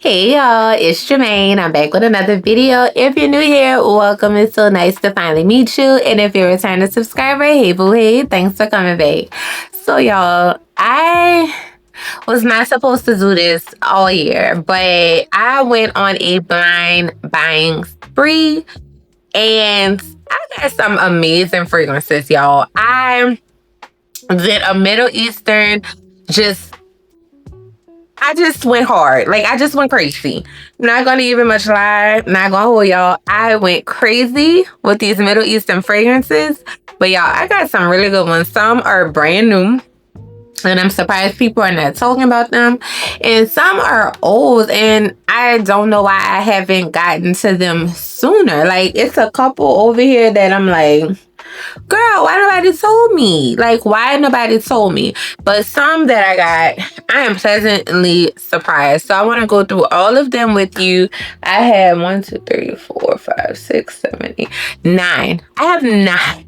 Hey y'all, it's Jermaine. I'm back with another video. If you're new here, welcome. It's so nice to finally meet you. And if you're a returning subscriber, hey boo, hey, thanks for coming back. So y'all, I was not supposed to do this all year, but I went on a blind buying spree and I got some amazing fragrances, y'all. I did a Middle Eastern I just went hard. Like, I just went crazy. Not gonna even much lie. Not gonna hold y'all. I went crazy with these Middle Eastern fragrances. But y'all, I got some really good ones. Some are brand new. And I'm surprised people are not talking about them. And some are old. And I don't know why I haven't gotten to them sooner. Like, it's a couple over here that I'm like, girl, why nobody told me? Like, why nobody told me? But some that I got, I am pleasantly surprised. So I want to go through all of them with you. I have 1, 2, 3, 4, 5, 6, 7, 8, 9. I have 9.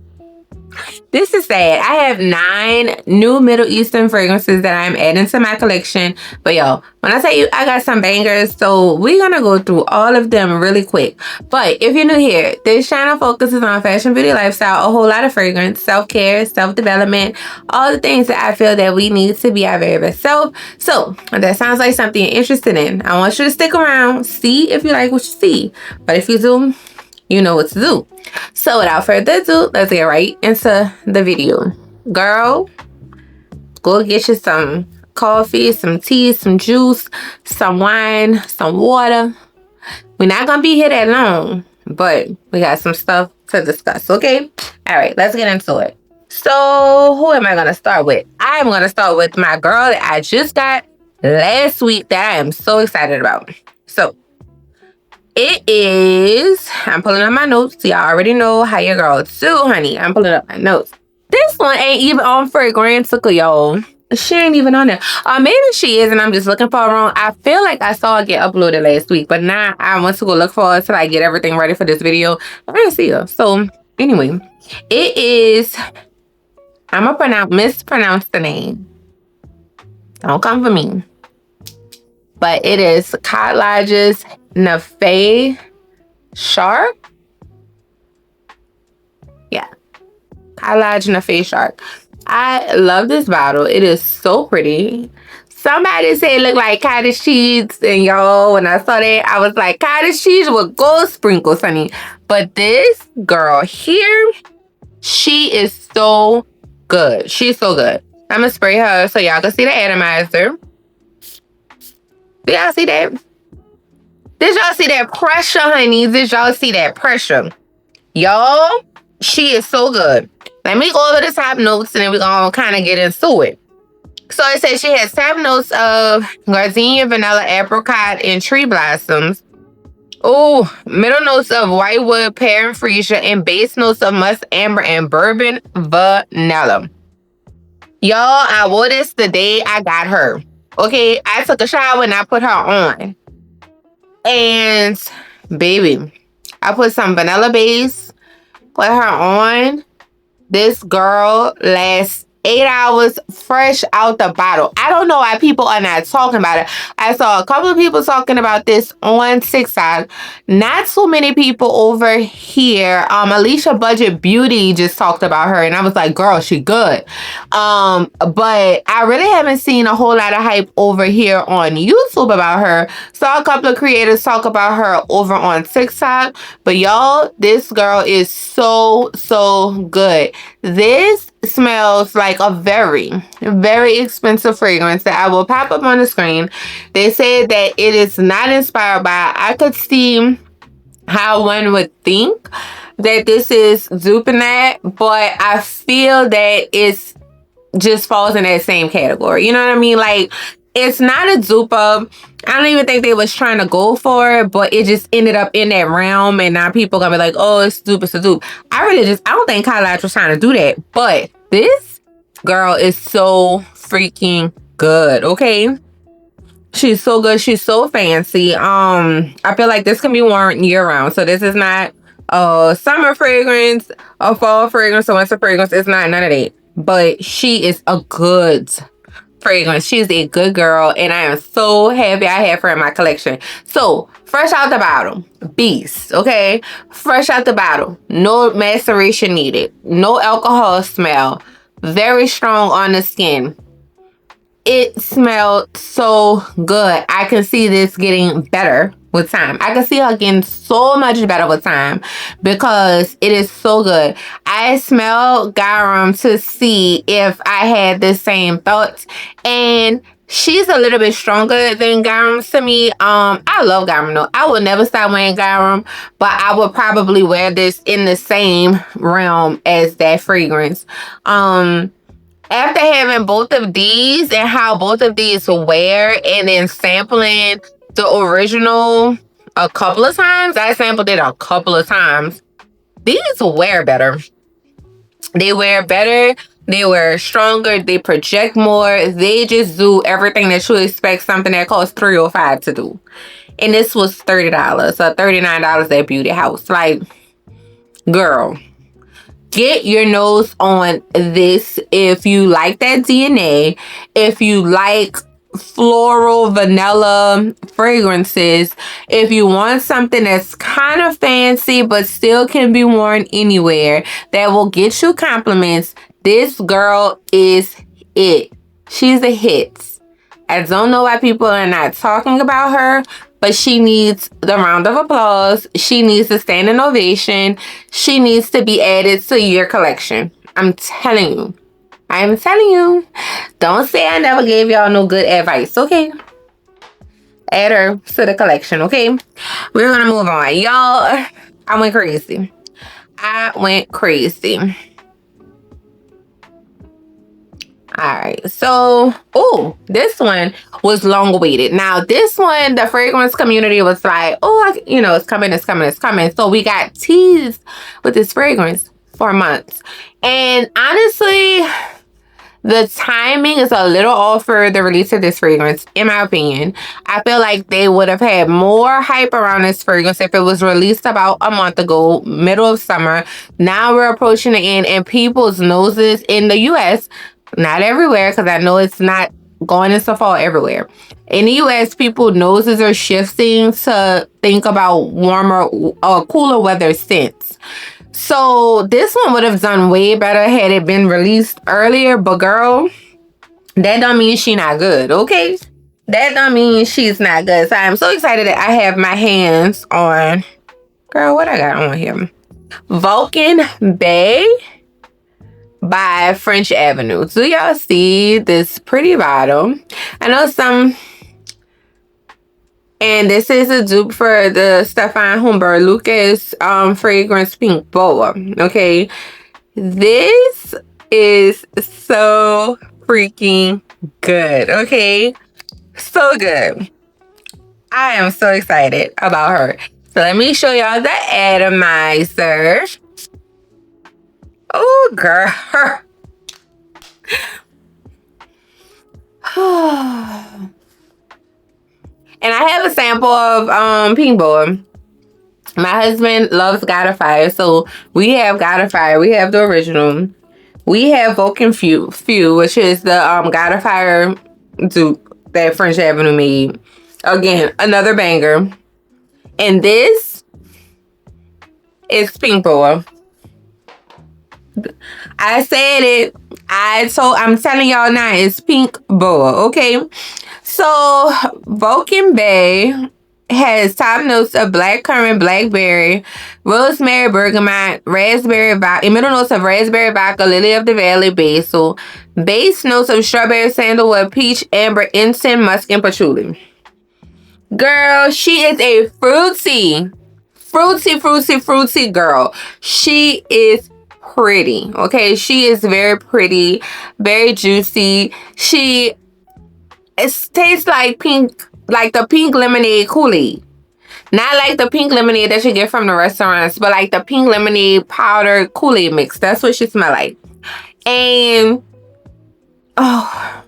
This is sad. I have 9 new Middle Eastern fragrances that I'm adding to my collection. But yo, when I tell you I got some bangers, so we're gonna go through all of them really quick. But if you're new here, this channel focuses on fashion, beauty, lifestyle, a whole lot of fragrance, self-care, self-development, all the things that I feel that we need to be our very best self. So if that sounds like something you're interested in, I want you to stick around, see if you like what you see. But if you do, you know what to do. So without further ado, let's get right into the video. Girl, go get you some coffee, some tea, some juice, some wine, some water. We're not gonna be here that long, but we got some stuff to discuss, okay? All right, let's get into it. So who am I gonna start with? I'm gonna start with my girl that I just got last week that I am so excited about. So it is, I'm pulling up my notes. Y'all already know how your girl do, honey. I'm pulling up my notes. This one ain't even on Fragrantica, y'all. She ain't even on there. Maybe she is, and I'm just looking for her wrong. I feel like I saw it get uploaded last week, but now I want to go look for her till I get everything ready for this video. I didn't see her. So, anyway, it is, I'm going to mispronounce the name. Don't come for me. But it is Khadlaj's Nafais Sharq. Yeah. Khadlaj Nafais Sharq. I love this bottle. It is so pretty. Somebody said it looked like cottage cheese. And y'all, when I saw that, I was like, cottage cheese with gold sprinkles, honey. But this girl here, she is so good. She's so good. I'm going to spray her so y'all can see the atomizer. Did y'all see that? Did y'all see that pressure, honey? Did y'all see that pressure? Y'all, she is so good. Let me go over the top notes and then we're going to kind of get into it. So it says she has top notes of gardenia, vanilla, apricot, and tree blossoms. Oh, middle notes of whitewood, pear, and freesia, and base notes of musk, amber, and bourbon vanilla. Y'all, I wore this the day I got her. Okay, I took a shower and I put her on. And, baby, I put some vanilla base, put her on. This girl lasts 8 hours fresh out the bottle. I don't know why people are not talking about it. I saw a couple of people talking about this on TikTok. Not so many people over here. Alicia Budget Beauty just talked about her, and I was like, girl, she good. But I really haven't seen a whole lot of hype over here on YouTube about her. Saw a couple of creators talk about her over on TikTok. But y'all, this girl is so, so good. This smells like a very, very expensive fragrance that I will pop up on the screen. They said that it is not inspired by, I could see how one would think that this is duping that, but I feel that it's just falls in that same category. You know what I mean? Like, it's not a dupe of, I don't even think they was trying to go for it, but it just ended up in that realm, and now people gonna be like, oh, it's dupe, it's a dupe. I don't think Khadlaj was trying to do that, but this girl is so freaking good, okay? She's so good. She's so fancy. I feel like this can be worn year-round, so this is not a summer fragrance, a fall fragrance, a winter fragrance. It's not none of that, but she is a good fragrance. She's a good girl, and I am so happy I have her in my collection. So, fresh out the bottle, Beast, okay? Fresh out the bottle, no maceration needed, no alcohol smell, very strong on the skin. It smelled so good. I can see this getting better with time. I can see her getting so much better with time because it is so good. I smelled garum to see if I had the same thoughts, and she's a little bit stronger than garum to me. I love garum though. I will never stop wearing garum, but I would probably wear this in the same realm as that fragrance. After having both of these and how both of these wear, and then sampling the original a couple of times, I sampled it a couple of times. These wear better. They wear better. They wear stronger. They project more. They just do everything that you expect something that costs $305 to do. And this was $30 or $39 at Beauty House. Like, girl, get your nose on this if you like that DNA, if you like floral vanilla fragrances, if you want something that's kind of fancy but still can be worn anywhere, that will get you compliments. This girl is it. She's a hit. I don't know why people are not talking about her, but she needs the round of applause. She needs the standing ovation. She needs to be added to your collection. I'm telling you. I am telling you. Don't say I never gave y'all no good advice, okay? Add her to the collection, okay? We're gonna move on. Y'all, I went crazy. I went crazy. Alright, so, this one was long awaited. Now, this one, the fragrance community was like, it's coming, it's coming, it's coming. So, we got teased with this fragrance for months. And honestly, the timing is a little off for the release of this fragrance, in my opinion. I feel like they would have had more hype around this fragrance if it was released about a month ago, middle of summer. Now we're approaching the end, and people's noses in the U.S., not everywhere, because I know it's not going into fall everywhere. In the U.S., people's noses are shifting to think about warmer, cooler weather scents. So this one would have done way better had it been released earlier. But girl, that don't mean she not good, okay? That don't mean she's not good. So I'm so excited that I have my hands on... Girl, what I got on here? Vulcan Baie by French Avenue. Do y'all see this pretty bottle? I know some... And this is a dupe for the Stefan Humber Lucas fragrance Pink Boa. Okay. This is so freaking good. Okay. So good. I am so excited about her. So let me show y'all the atomizer. Oh, girl. And I have a sample of Pink Boa. My husband loves Fire, so we have Fire. We have the original. We have Vulcan Few, which is the Fire dupe that French Avenue made. Again, another banger. And this is Pink Boa. I said it. I'm telling y'all now, it's Pink Boa, okay? So, Vulcan Baie has top notes of blackcurrant, blackberry, rosemary, bergamot, raspberry vodka, and middle notes of raspberry vodka, lily of the valley, basil, base notes of strawberry, sandalwood, peach, amber, incense, musk, and patchouli. Girl, she is a fruity girl. She is pretty, okay? She is very pretty, very juicy. It tastes like pink, like the pink lemonade Kool-Aid. Not like the pink lemonade that you get from the restaurants, but like the pink lemonade powder Kool-Aid mix. That's what she smells like. And, but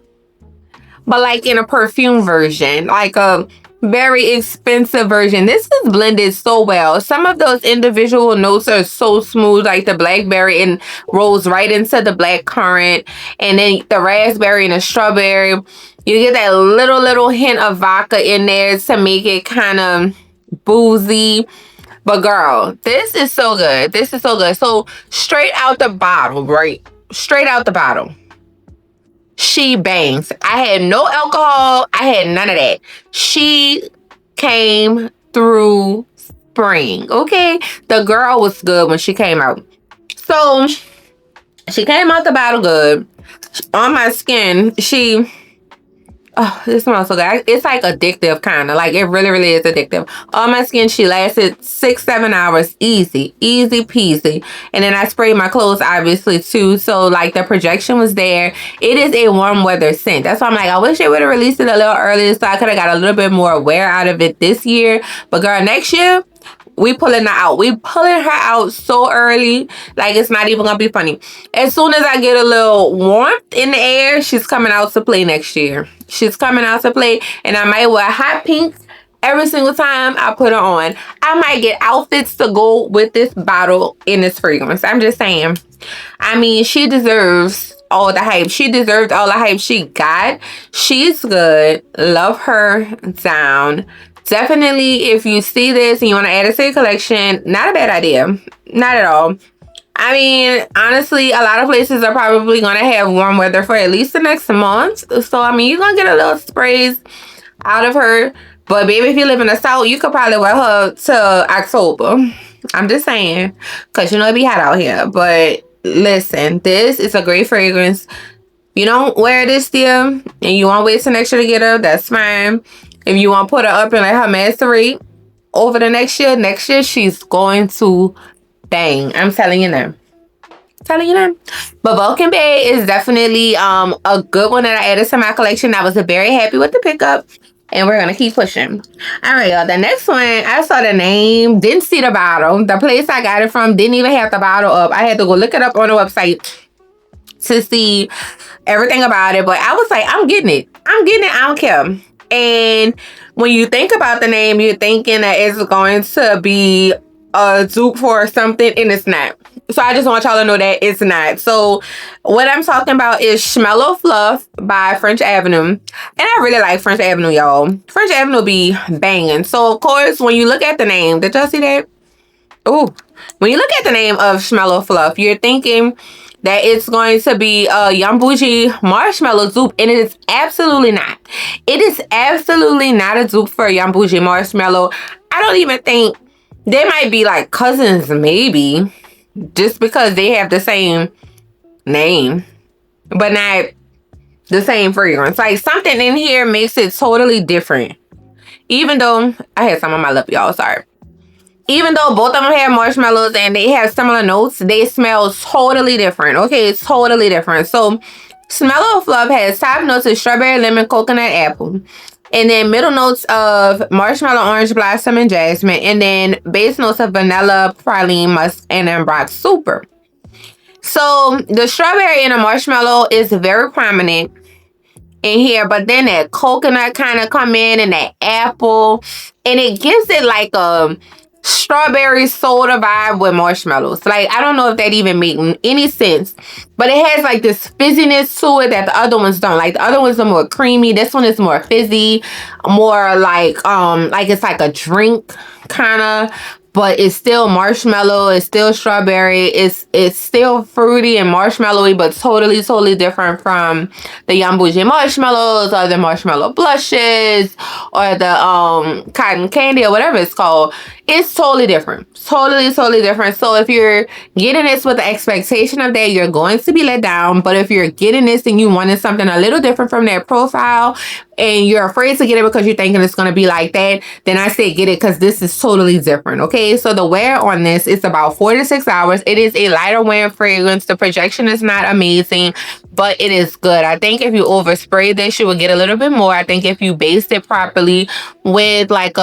like in a perfume version. Like a very expensive version. This is blended so well. Some of those individual notes are so smooth, like the blackberry and rolls right into the black currant, and then the raspberry and the strawberry. You get that little hint of vodka in there to make it kind of boozy. But girl, this is so good. This is so good. So straight out the bottle, right? Straight out the bottle. She bangs. I had no alcohol. I had none of that. She came through spring. Okay. The girl was good when she came out. So she came out the bottle good. On my skin, oh, this smells so good. It's like addictive, kind of. Like, it really is addictive. On my skin, she lasted 6-7 hours. Easy peasy. And then I sprayed my clothes, obviously, too. So, like, the projection was there. It is a warm weather scent. That's why I'm like, I wish they would have released it a little earlier so I could have got a little bit more wear out of it this year. But, girl, next year, we pulling her out. We pulling her out so early, like it's not even gonna be funny. As soon as I get a little warmth in the air, she's coming out to play next year. She's coming out to play, and I might wear hot pink every single time I put her on. I might get outfits to go with this bottle in this fragrance. I'm just saying. I mean, she deserves all the hype. She deserved all the hype she got. She's good. Love her down. Definitely, if you see this and you want to add it to your collection, not a bad idea. Not at all. I mean, honestly, a lot of places are probably going to have warm weather for at least the next month. So, I mean, you're going to get a little sprays out of her. But, baby, if you live in the South, you could probably wear her to October. I'm just saying. Because, you know, it be hot out here. But, listen, this is a great fragrance. You don't wear this still, and you want to wait till next year to get her, that's fine. If you want to put her up and let her macerate over the next year she's going to bang. I'm telling you now. But Vulcan Baie is definitely a good one that I added to my collection. I was very happy with the pickup. And we're going to keep pushing. All right, y'all. The next one, I saw the name, didn't see the bottle. The place I got it from didn't even have the bottle up. I had to go look it up on the website to see everything about it. But I was like, I'm getting it. I don't care. And when you think about the name, you're thinking that it's going to be a dupe for something, and it's not. So I just want y'all to know that it's not. So what I'm talking about is Schmello Fluff by French Avenue. And I really like French Avenue, y'all. French Avenue be banging. So, of course, when you look at the name, did y'all see that? Ooh. When you look at the name of Schmello Fluff, you're thinking that it's going to be a Young Bougie marshmallow dupe, and it is absolutely not. It is absolutely not a dupe for a Young Bougie marshmallow. I don't even think they might be like cousins, maybe, just because they have the same name, but not the same fragrance. Like, something in here makes it totally different. Even though I had some on my lip, y'all, sorry. Even though both of them have marshmallows and they have similar notes, they smell totally different. Okay, it's totally different. So, Schmello Fluff has top notes of strawberry, lemon, coconut, apple. And then middle notes of marshmallow, orange blossom, and jasmine. And then base notes of vanilla, praline, musk, and then rock super. So, the strawberry and the marshmallow is very prominent in here, but then that coconut kind of come in, and that apple, and it gives it like a strawberry soda vibe with marshmallows. Like, I don't know if that even makes any sense, but it has like this fizziness to it that the other ones don't. Like, the other ones are more creamy. This one is more fizzy, more like it's like a drink kind of. But it's still marshmallow. It's still strawberry. It's still fruity and marshmallowy, but totally different from the Young Bougie marshmallows or the marshmallow blushes or the cotton candy or whatever it's called. It's totally different. Totally different. So if you're getting this with the expectation of that, you're going to be let down. But if you're getting this and you wanted something a little different from their profile and you're afraid to get it because you're thinking it's going to be like that, then I say get it, because this is totally different. Okay, so the wear on this is about 4 to 6 hours. It is a lighter wear fragrance. The projection is not amazing, but it is good. I think if you overspray this, you will get a little bit more. I think if you based it properly with like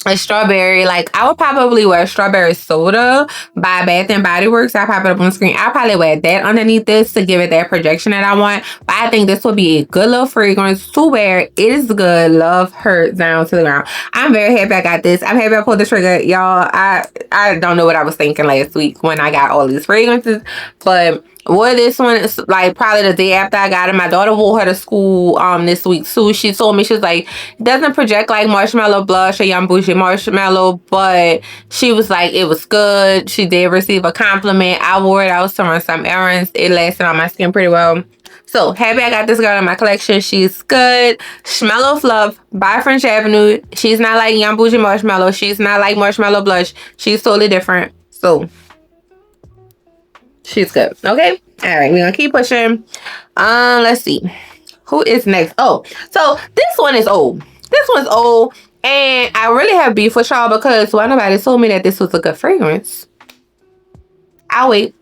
a strawberry. Like, I would probably wear strawberry soda by Bath and Body Works. I pop it up on the screen. I'll probably wear that underneath this to give it that projection that I want. But I think this would be a good little fragrance to wear. It is good. Love her down to the ground. I'm very happy I got this. I'm happy I pulled the trigger. Y'all, I don't know what I was thinking last week when I got all these fragrances. But wore this one like probably the day after I got it. My daughter wore her to school this week too. She told me, she was like, it doesn't project like marshmallow blush or Young Bougie marshmallow, but she was like, it was good. She did receive a compliment. I wore it. I was to run some errands. It lasted on my skin pretty well. So happy I got this girl in my collection. She's good. Schmello Fluff by French Avenue. She's not like Young Bougie marshmallow. She's not like marshmallow blush. She's totally different. So she's good. Okay. All right. We're gonna keep pushing. Let's see. Who is next? Oh, so this one is old. This one's old. And I really have beef with y'all because why nobody told me that this was a good fragrance. I'll wait.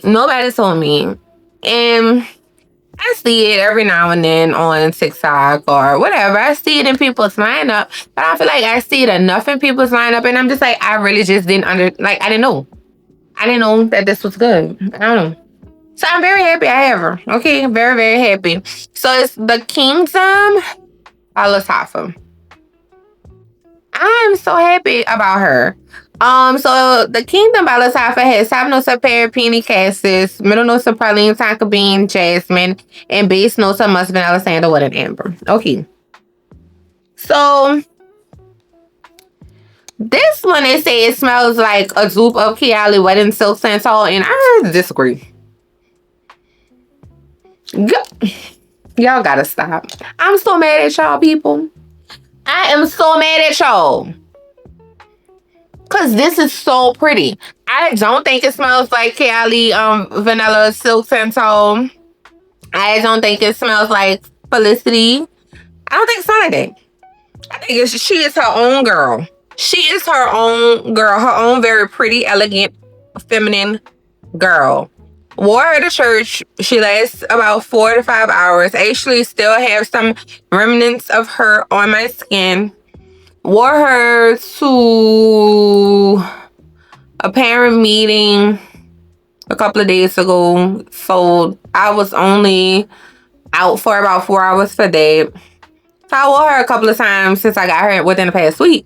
Nobody told me. And I see it every now and then on TikTok or whatever. I see it in people's lineup. But I feel like I see it enough in people's lineup. And I'm just like, I really just didn't I didn't know. I didn't know that this was good. I don't know. So I'm very happy I have her. Okay, very, very happy. So it's the Kingdom by Lattafa. I'm so happy about her. So the Kingdom by Lattafa has top notes of pear, peony, cassis, middle notes of praline, tonka bean, jasmine, and base notes of musk, vanilla, sandalwood, and amber. Okay. So this one, they say it smells like a dupe of Kiali Wedding Silk Santal, and I disagree. Y'all gotta stop. I'm so mad at y'all, people. I am so mad at y'all. Because this is so pretty. I don't think it smells like Kiali Vanilla Silk Santal. I don't think it smells like Felicity. I don't think it's like that. I think she is her own girl. She is her own girl. Her own very pretty, elegant, feminine girl. Wore her to church. She lasts about 4 to 5 hours. I actually still have some remnants of her on my skin. Wore her to a parent meeting a couple of days ago. So I was only out for about 4 hours for that. So I wore her a couple of times since I got her within the past week.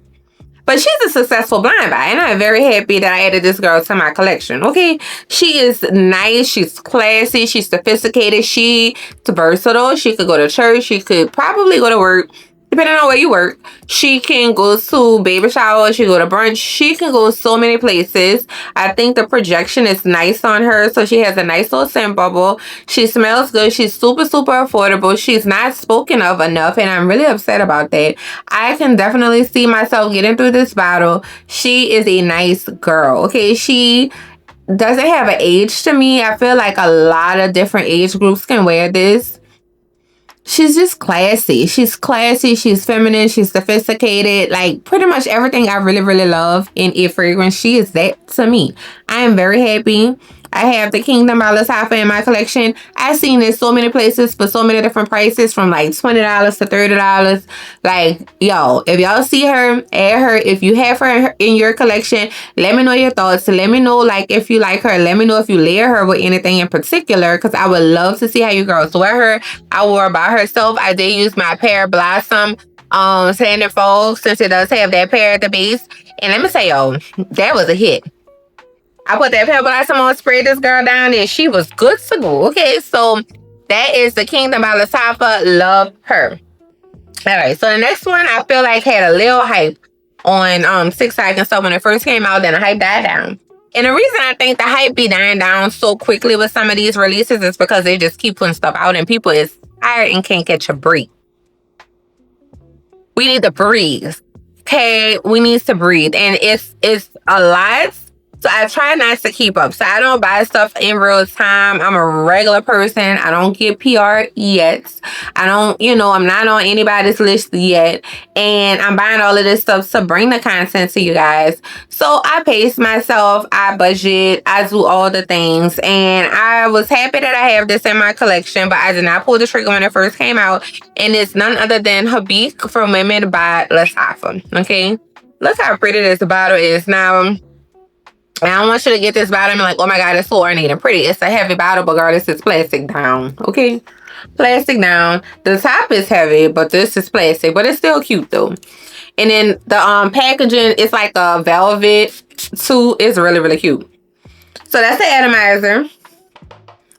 But she's a successful blind buy, and I'm very happy that I added this girl to my collection, okay? She is nice. She's classy. She's sophisticated. She's versatile. She could go to church. She could probably go to work, depending on where you work. She can go to baby shower. She can go to brunch. She can go so many places. I think the projection is nice on her, so she has a nice little scent bubble. She smells good. She's super, super affordable. She's not spoken of enough, and I'm really upset about that. I can definitely see myself getting through this bottle. She is a nice girl, okay? She doesn't have an age to me. I feel like a lot of different age groups can wear this. She's just classy. She's classy. She's feminine. She's sophisticated. Like, pretty much everything I really, really love in a fragrance. She is that to me. I am very happy. I have the Kingdom by Lattafa in my collection. I've seen this so many places for so many different prices, from like $20 to $30. Like, yo, if y'all see her, add her. If you have her in your collection, let me know your thoughts. Let me know, like, if you like her. Let me know if you layer her with anything in particular, because I would love to see how you girls wear her. I wore her by herself. I did use my Pear Blossom Sanded Fold, since it does have that pear at the base. And let me say, yo, that was a hit. I put that Pear Blossom on, sprayed this girl down, and she was good to go. Okay, so that is the Kingdom by Lattafa. Love her. All right, so the next one I feel like had a little hype on TikTok and stuff when it first came out. Then the hype died down. And the reason I think the hype be dying down so quickly with some of these releases is because they just keep putting stuff out and people is tired and can't catch a break. We need to breathe. Okay, we need to breathe. And it's a lot So I try not to keep up. So I don't buy stuff in real time. I'm a regular person. I don't get PR yet. I don't, I'm not on anybody's list yet. And I'm buying all of this stuff to bring the content to you guys. So I pace myself. I budget. I do all the things. And I was happy that I have this in my collection, but I did not pull the trigger when it first came out. And it's none other than Haik from Women by Lattafa. Okay? Look how pretty this bottle is. Now, I don't want you to get this bottle and be like, oh my God, it's so ornate and pretty. It's a heavy bottle, but girl, this is plastic down. Okay? Plastic down. The top is heavy, but this is plastic. But it's still cute though. And then the packaging is like a velvet too. It's really, really cute. So that's the atomizer.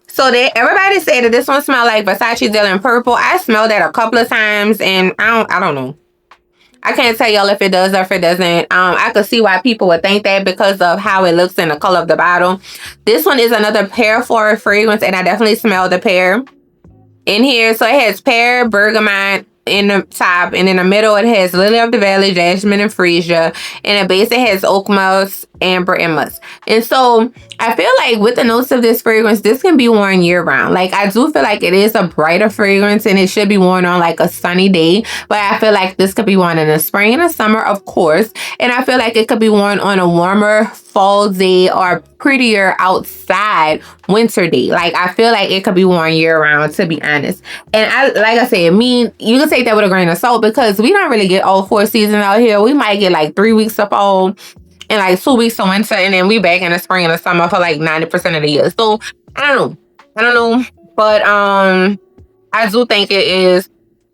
So everybody said that this one smelled like Versace Deal in Purple. I smelled that a couple of times and I don't know. I can't tell y'all if it does or if it doesn't. I could see why people would think that because of how it looks and the color of the bottle. This one is another pear floral fragrance, and I definitely smell the pear in here. So it has pear, bergamot in the top, and in the middle it has lily of the valley, jasmine, and freesia. And the base it has oak moss, amber, and musk. And so I feel like with the notes of this fragrance, this can be worn year round. Like I do feel like it is a brighter fragrance and it should be worn on like a sunny day. But I feel like this could be worn in the spring and the summer, of course. And I feel like it could be worn on a warmer fall day or prettier outside winter day. Like I feel like it could be worn year round, to be honest. And like I said, you can take that with a grain of salt because we don't really get all 4 seasons out here. We might get like 3 weeks of fall and like 2 weeks of winter, and then we back in the spring and the summer for like 90% of the year. So I don't know. But I do think it is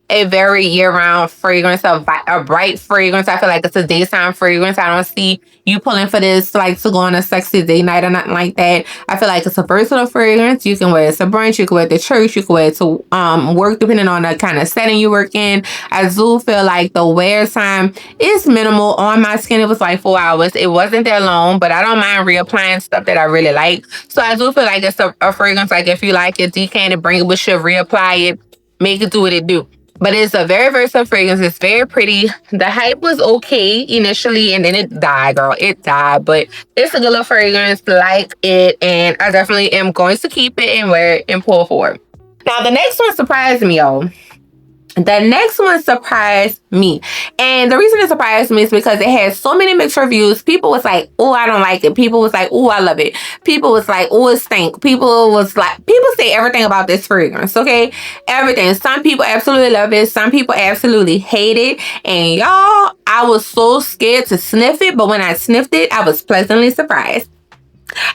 a very year-round fragrance, a bright fragrance. I feel like it's a daytime fragrance. I don't see you pulling for this like to go on a sexy day night or nothing like that. I feel like it's a versatile fragrance. You can wear it to brunch, you can wear it to church, you can wear it to work, depending on the kind of setting you work in. I do feel like the wear time is minimal. On my skin, it was like 4 hours. It wasn't that long, but I don't mind reapplying stuff that I really like. So I do feel like it's a fragrance, like if you like it, decant it, bring it with you, reapply it, make it do what it do. But it's a very versatile fragrance. It's very pretty. The hype was okay initially, and then it died, girl. It died. But it's a good little fragrance, like it. And I definitely am going to keep it and wear it and pull for it. Now, the next one surprised me, y'all. The next one surprised me. And the reason it surprised me is because it has so many mixed reviews. People was like, oh, I don't like it. People was like, oh, I love it. People was like, oh, it stink. People say everything about this fragrance, okay? Everything. Some people absolutely love it. Some people absolutely hate it. And y'all, I was so scared to sniff it. But when I sniffed it, I was pleasantly surprised.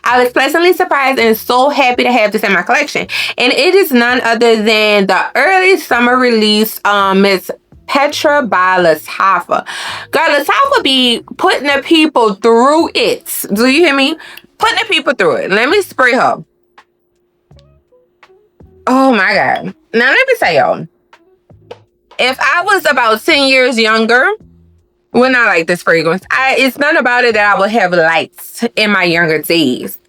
I was pleasantly surprised and so happy to have this in my collection. And it is none other than the early summer release, Miss Petre Lattafa. Girl, Lattafa be putting the people through it. Do you hear me? Putting the people through it. Let me spray her. Oh my God. Now let me tell y'all. If I was about 10 years younger, well, not like this fragrance. It's none about it that I would have liked in my younger days.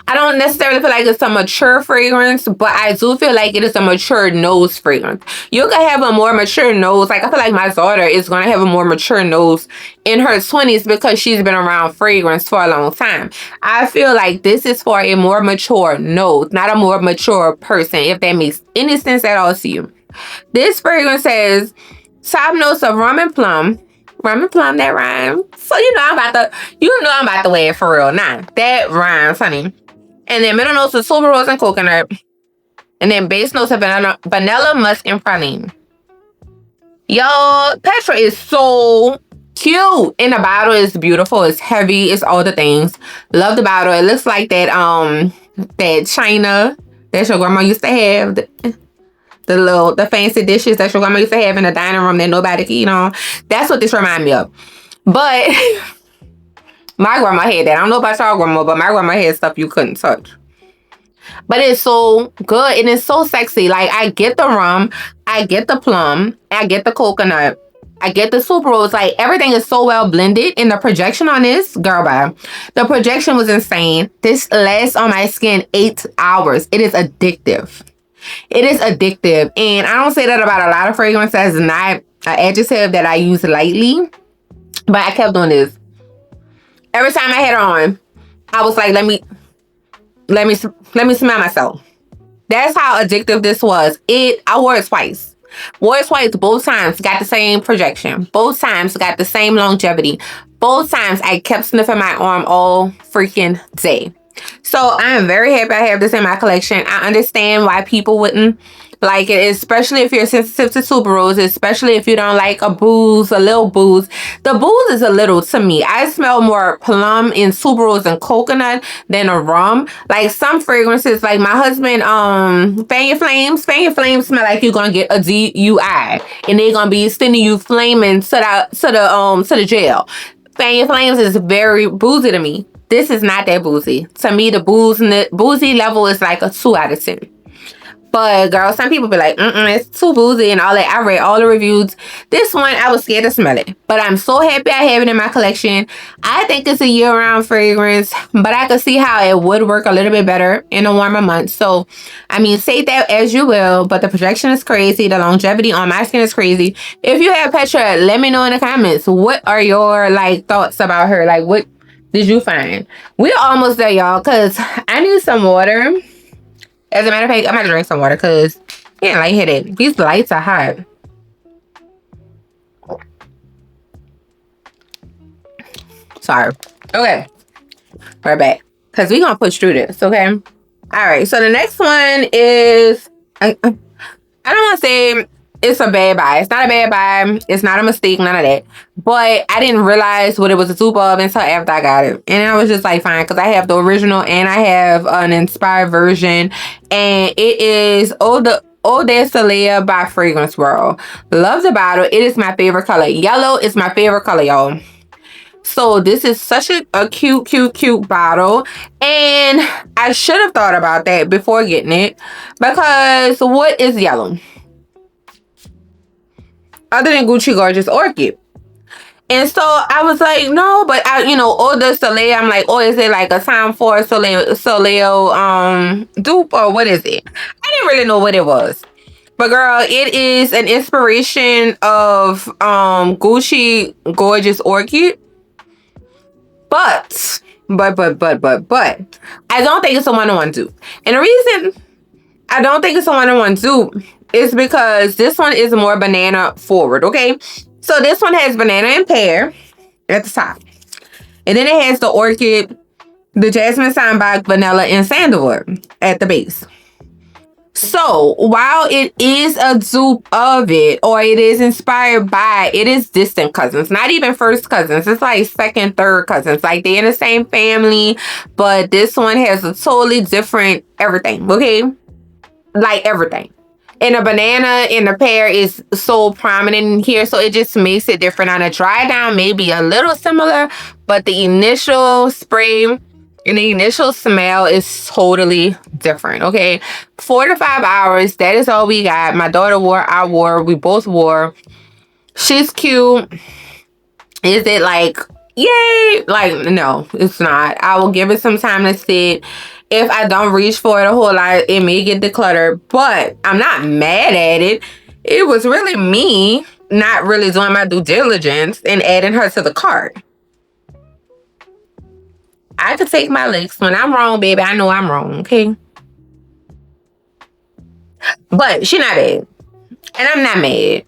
I don't necessarily feel like it's a mature fragrance, but I do feel like it is a mature nose fragrance. You can have a more mature nose. Like, I feel like my daughter is going to have a more mature nose in her 20s because she's been around fragrance for a long time. I feel like this is for a more mature nose, not a more mature person, if that makes any sense at all to you. This fragrance has top notes of rum and plum. Rum and plum, that rhymes. So I'm about to wear it for real now. That rhymes, honey. And then middle notes of tuberose and coconut. And then base notes of vanilla, musk, and praline. Y'all, Petre is so cute. And the bottle is beautiful. It's heavy. It's all the things. Love the bottle. It looks like that china that your grandma used to have. The fancy dishes that your grandma used to have in the dining room that nobody could eat on. That's what this reminds me of. But my grandma had that. I don't know about y'all grandma, but my grandma had stuff you couldn't touch. But it's so good and it's so sexy. Like, I get the rum, I get the plum, I get the coconut, I get the tuberose. Like, everything is so well blended. And the projection on this, girl, bye. The projection was insane. This lasts on my skin 8 hours. It is addictive. It is addictive. And I don't say that about a lot of fragrances. It's not an adjective that I use lightly. But I kept doing this. Every time I had it on, I was like, let me let me smell myself. That's how addictive this was. I wore it twice. Wore it twice, both times got the same projection. Both times got the same longevity. Both times I kept sniffing my arm all freaking day. So I am very happy I have this in my collection. I understand why people wouldn't like it, especially if you're sensitive to tuberose, especially if you don't like a little booze. The booze is a little to me. I smell more plum and tuberose and coconut than a rum. Like some fragrances, like my husband, Fan Your Flames smell like you're gonna get a DUI and they're gonna be sending you flaming to the jail. Fan Your Flames is very boozy to me. This is not that boozy. To me, the boozy level is like a 2 out of 10. But girl, some people be like, it's too boozy and all that. I read all the reviews. This one, I was scared to smell it. But I'm so happy I have it in my collection. I think it's a year-round fragrance, but I could see how it would work a little bit better in the warmer months. So, I mean, say that as you will, but the projection is crazy. The longevity on my skin is crazy. If you have Petra, let me know in the comments. What are your, like, thoughts about her? Like, what did you find? We're almost there, y'all, because I need some water. As a matter of fact, I'm gonna drink some water because yeah, lightheaded. These lights are hot. Sorry. Okay. We're back. Because we're gonna push through this, okay? Alright, so the next one is I don't wanna say it's a bad buy. It's not a bad buy. It's not a mistake, none of that. But I didn't realize what it was a dupe of until after I got it. And I was just like, fine, because I have the original and I have an inspired version. And it is Eau de Soleil by Fragrance World. Love the bottle. It is my favorite color. Yellow is my favorite color, y'all. So this is such a cute bottle. And I should have thought about that before getting it. Because what is yellow? Other than Gucci Gorgeous Orchid. And so I was like, no, but Eau de Soleil, I'm like, oh, is it like a time for Soleil dupe or what is it? I didn't really know what it was. But girl, it is an inspiration of Gucci Gorgeous Orchid. But I don't think it's a one-on-one dupe. And the reason I don't think it's a one-on-one dupe is because this one is more banana forward, okay? So this one has banana and pear at the top. And then it has the orchid, the jasmine sambac, vanilla, and sandalwood at the base. So while it is a dupe of it, or it is inspired by, it is distant cousins, not even first cousins. It's like second, third cousins. Like they're in the same family, but this one has a totally different everything, okay? Like everything. And the banana and the pear is so prominent in here, so it just makes it different. On a dry down, maybe a little similar, but the initial spray and the initial smell is totally different, okay? 4 to 5 hours, that is all we got. My daughter wore, I wore, we both wore. She's cute. Is it like, yay? Like, no, it's not. I will give it some time to sit. If I don't reach for it a whole lot, it may get decluttered, but I'm not mad at it. It was really me not really doing my due diligence and adding her to the cart. I could take my licks. When I'm wrong, baby, I know I'm wrong, okay? But she not bad. And I'm not mad.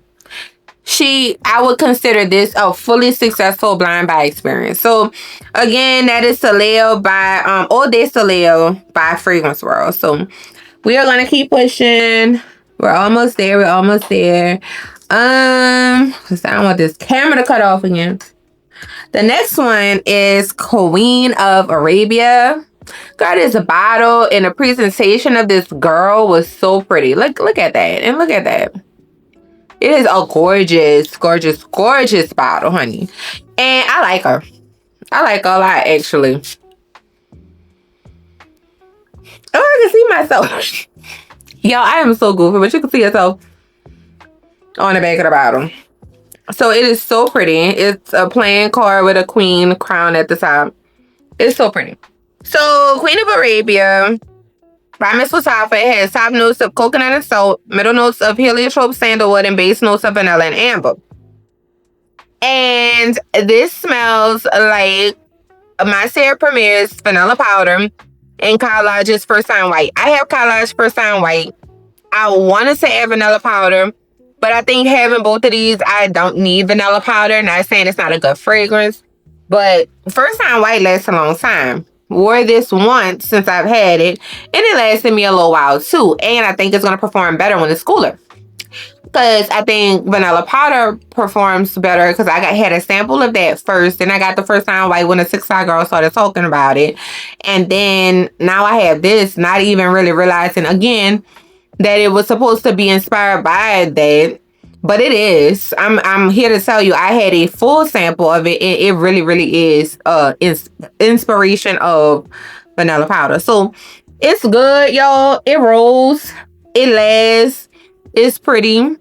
I would consider this a fully successful blind buy experience. So again, that is Soleil by Eau de Soleil by Fragrance World. So we are gonna keep pushing. We're almost there. Cause I don't want this camera to cut off again. The next one is Queen of Arabia. God, this bottle and the presentation of this girl was so pretty. Look at that, and look at that. It is a gorgeous bottle, honey. And I like her. I like her a lot, actually. Oh, I can see myself. Yo, I am so goofy, but you can see yourself on the back of the bottle. So it is so pretty. It's a plain card with a queen crown at the top. It's so pretty. So Queen of Arabia by Miss Lattafa, it has top notes of coconut and salt, middle notes of heliotrope, sandalwood, and base notes of vanilla and amber. And this smells like my Sarah Premier's vanilla powder and Khadlaj's First Time White. I have Khadlaj First Time White. I want to say add vanilla powder, but I think having both of these, I don't need vanilla powder. Not saying it's not a good fragrance, but First Time White lasts a long time. Wore this once since I've had it, and it lasted me a little while too. And I think it's going to perform better when it's cooler. Because I think vanilla powder performs better because had a sample of that first. Then I got the First Time White when the 6'5" girl started talking about it. And then now I have this, not even really realizing again that it was supposed to be inspired by that. But it is. I'm here to tell you, I had a full sample of it. And it really, really is inspiration of vanilla powder. So it's good, y'all. It rolls. It lasts. It's pretty.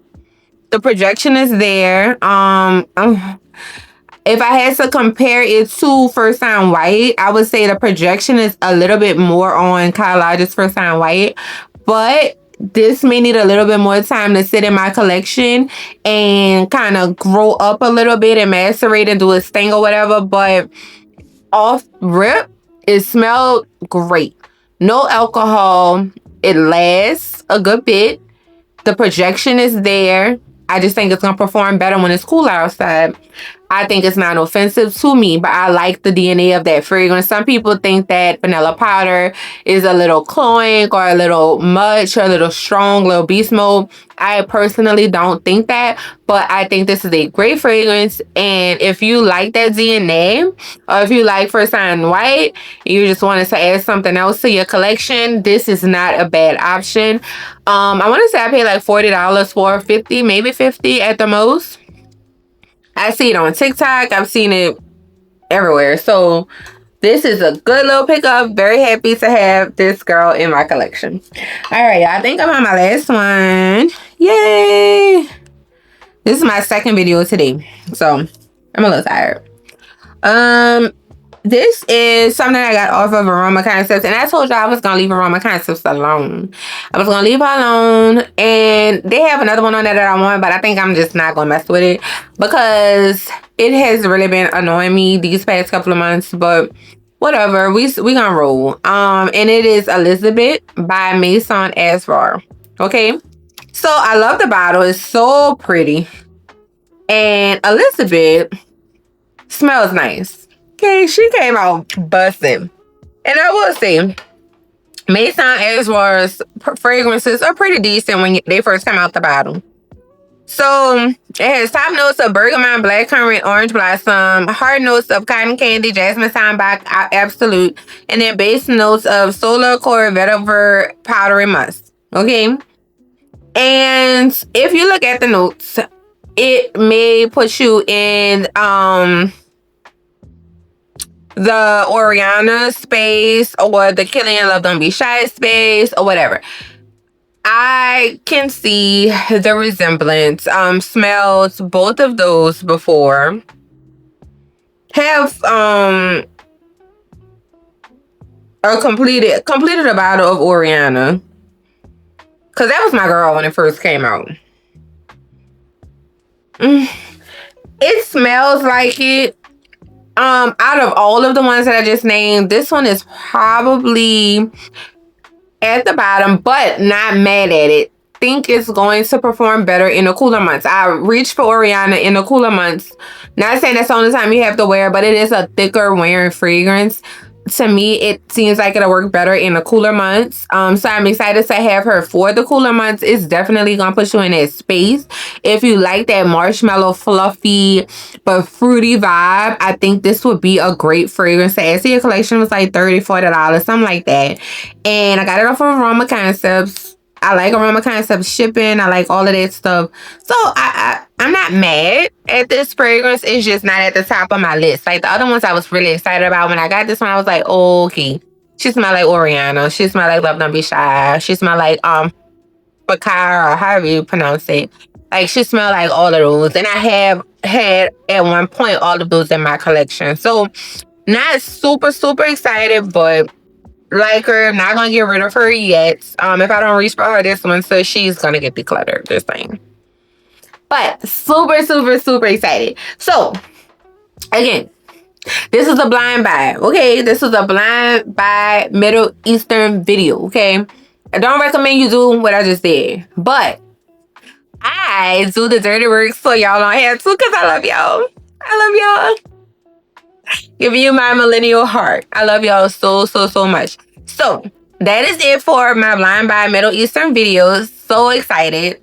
The projection is there. If I had to compare it to First Time White, I would say the projection is a little bit more on Khadlaj's First Time White, but this may need a little bit more time to sit in my collection and kind of grow up a little bit and macerate and do its thing or whatever. But off rip, it smelled great. No alcohol. It lasts a good bit. The projection is there. I just think it's going to perform better when it's cooler outside. I think it's not offensive to me, but I like the DNA of that fragrance. Some people think that vanilla powder is a little cloying or a little much or a little strong, little beast mode. I personally don't think that, but I think this is a great fragrance. And if you like that DNA, or if you like First Time White, you just wanted to add something else to your collection, this is not a bad option. I want to say I paid like $40 for 50, maybe 50 at the most. I see it on TikTok. I've seen it everywhere. So this is a good little pickup. Very happy to have this girl in my collection. All right, I think I'm on my last one. Yay! This is my second video today. So I'm a little tired. This is something I got off of Aroma Concepts. And I told you I was going to leave Aroma Concepts alone. I was going to leave her alone. And they have another one on there that I want. But I think I'm just not going to mess with it. Because it has really been annoying me these past couple of months. But whatever. We going to roll. And it is Elizabeth by Maison Asrar. Okay. So I love the bottle. It's so pretty. And Elizabeth smells nice. Okay, she came out busting. And I will say, Maison Asrar's fragrances are pretty decent when they first come out the bottle. So, it has top notes of bergamot, blackcurrant, orange blossom, hard notes of cotton candy, jasmine sambac, absolute, and then base notes of solar core, vetiver, powder, and musk. Okay? And if you look at the notes, it may put you in the Oriana space or the Killian Love Don't Be Shy space or whatever. I can see the resemblance. Smelled both of those before. Have completed a bottle of Oriana. Cause that was my girl when it first came out. It smells like it. Out of all of the ones that I just named, this one is probably at the bottom, but not mad at it. Think it's going to perform better in the cooler months. I reached for Oriana in the cooler months. Not saying that's the only time you have to wear, but it is a thicker wearing fragrance. To me, it seems like it'll work better in the cooler months. So I'm excited to have her for the cooler months. It's definitely gonna put you in that space. If you like that marshmallow, fluffy, but fruity vibe, I think this would be a great fragrance to add to your collection. It was like $30, $40, something like that. And I got it off of Aroma Concepts. I like Aroma Concepts shipping. I like all of that stuff. So I'm not mad at this fragrance. It's just not at the top of my list. Like the other ones I was really excited about. When I got this one, I was like, oh, okay. She smelled like Oriana. She smelled like Love Don't Be Shy. She smelled like Bakar, or however you pronounce it. Like she smelled like all of those. And I have had at one point all of those in my collection. So not super, super excited, but like her. I'm not gonna get rid of her yet. If I don't reach for her this one, so she's gonna get decluttered. Just saying. But super, super, super excited. So again, This is a blind buy, okay? This is a blind buy Middle Eastern video, okay? I don't recommend you do what I just did, but I do the dirty work so y'all don't have to, because I love y'all. I love y'all. Giving you my millennial heart. I love y'all so, so, so much. So that is it for my blind buy Middle Eastern videos. So excited.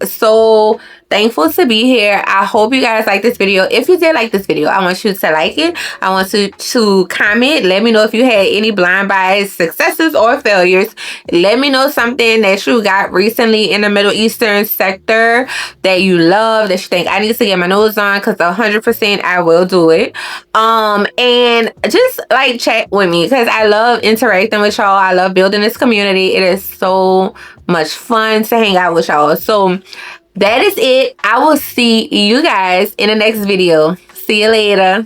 So thankful to be here. I hope you guys like this video. If you did like this video, I want you to like it. I want you to comment. Let me know if you had any blind buys, successes or failures. Let me know something that you got recently in the Middle Eastern sector that you love, that you think I need to get my nose on, because 100% I will do it. And just like chat with me, because I love interacting with y'all. I love building this community. It is so much fun to hang out with y'all. So that is it. I will see you guys in the next video. See you later.